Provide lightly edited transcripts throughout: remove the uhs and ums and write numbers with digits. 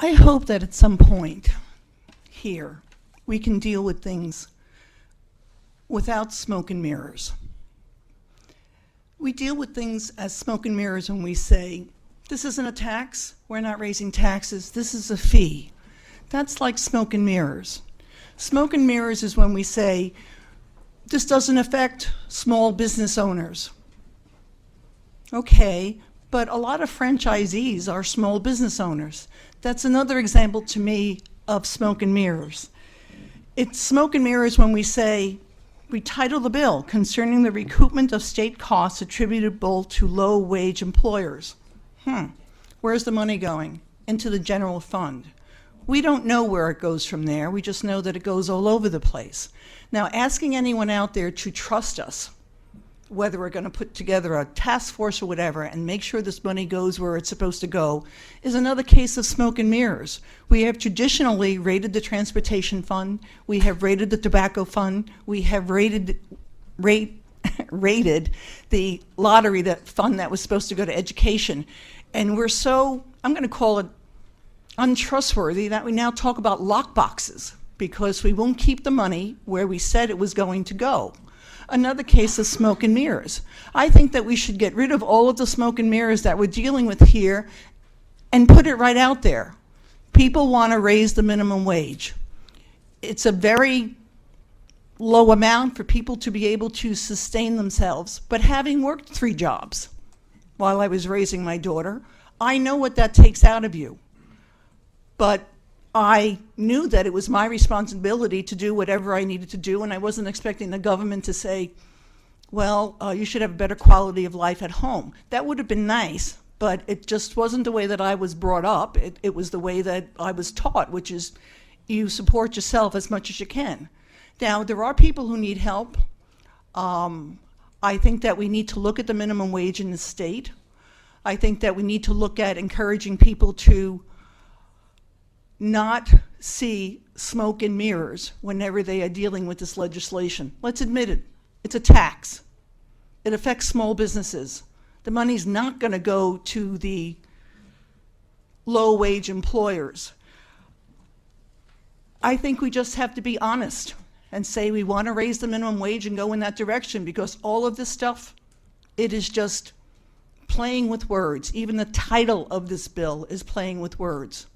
I hope that at some point here we can deal with things without smoke and mirrors. We deal with things as smoke and mirrors when we say, this isn't a tax, we're not raising taxes, this is a fee. That's like smoke and mirrors. Smoke and mirrors is when we say, this doesn't affect small business owners. Okay, but a lot of franchisees are small business owners. That's another example to me of smoke and mirrors. It's smoke and mirrors when we say, we title the bill concerning the recoupment of state costs attributable to low-wage employers. Where's the money going? Into the general fund. We don't know where it goes from there. We just know that it goes all over the place. Now, asking anyone out there to trust us, whether we're going to put together a task force or whatever and make sure this money goes where it's supposed to go, is another case of smoke and mirrors. We have traditionally raided the transportation fund. We have raided the tobacco fund. We have raided the lottery, that fund that was supposed to go to education. And we're so, I'm going to call it untrustworthy, that we now talk about lockboxes because we won't keep the money where we said it was going to go. Another case of smoke and mirrors. I think that we should get rid of all of the smoke and mirrors that we're dealing with here and put it right out there. People want to raise the minimum wage. It's a very low amount for people to be able to sustain themselves, but having worked 3 jobs while I was raising my daughter, I know what that takes out of you. But I knew that it was my responsibility to do whatever I needed to do, and I wasn't expecting the government to say, well, you should have a better quality of life at home. That would have been nice, but it just wasn't the way that I was brought up. It was the way that I was taught, which is you support yourself as much as you can. Now, there are people who need help. I think that we need to look at the minimum wage in the state. I think that we need to look at encouraging people to not see smoke and mirrors whenever they are dealing with this legislation. Let's admit it, it's a tax. It affects small businesses. The money's not going to go to the low-wage employers. I think we just have to be honest and say we want to raise the minimum wage and go in that direction, because all of this stuff, it is just playing with words. Even the title of this bill is playing with words.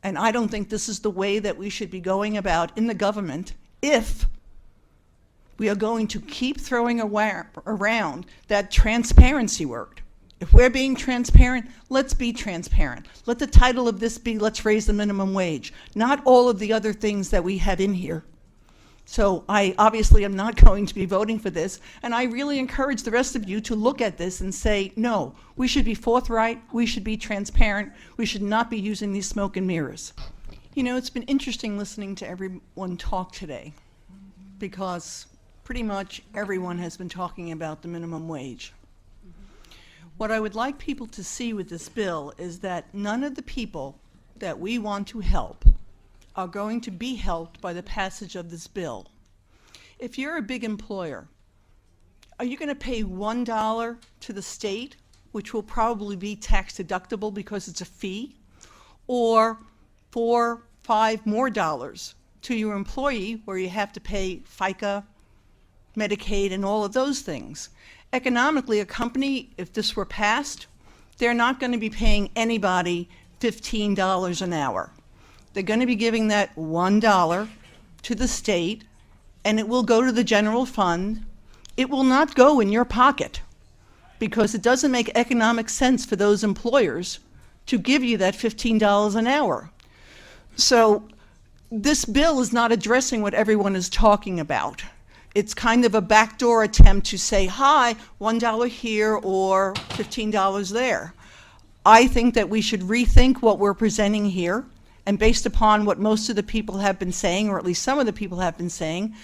And I don't think this is the way that we should be going about in the government if we are going to keep throwing around that transparency word. If we're being transparent, let's be transparent. Let the title of this be, let's raise the minimum wage, not all of the other things that we have in here. So I obviously am not going to be voting for this, and I really encourage the rest of you to look at this and say, no, we should be forthright, we should be transparent, we should not be using these smoke and mirrors. You know, it's been interesting listening to everyone talk today, because pretty much everyone has been talking about the minimum wage. What I would like people to see with this bill is that none of the people that we want to help are going to be helped by the passage of this bill. If you're a big employer, are you going to pay $1 to the state, which will probably be tax deductible because it's a fee, or $4, $5 more to your employee where you have to pay FICA, Medicaid, and all of those things? Economically, a company, if this were passed, they're not going to be paying anybody $15 an hour. They're going to be giving that $1 to the state, and it will go to the general fund. It will not go in your pocket, because it doesn't make economic sense for those employers to give you that $15 an hour. So this bill is not addressing what everyone is talking about. It's kind of a backdoor attempt to say, hi, $1 here or $15 there. I think that we should rethink what we're presenting here. And based upon what most of the people have been saying, or at least some of the people have been saying,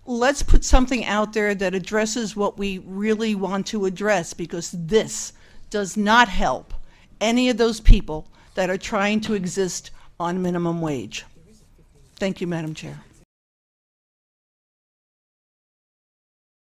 let's put something out there that addresses what we really want to address, because this does not help any of those people that are trying to exist on minimum wage. Thank you, Madam Chair.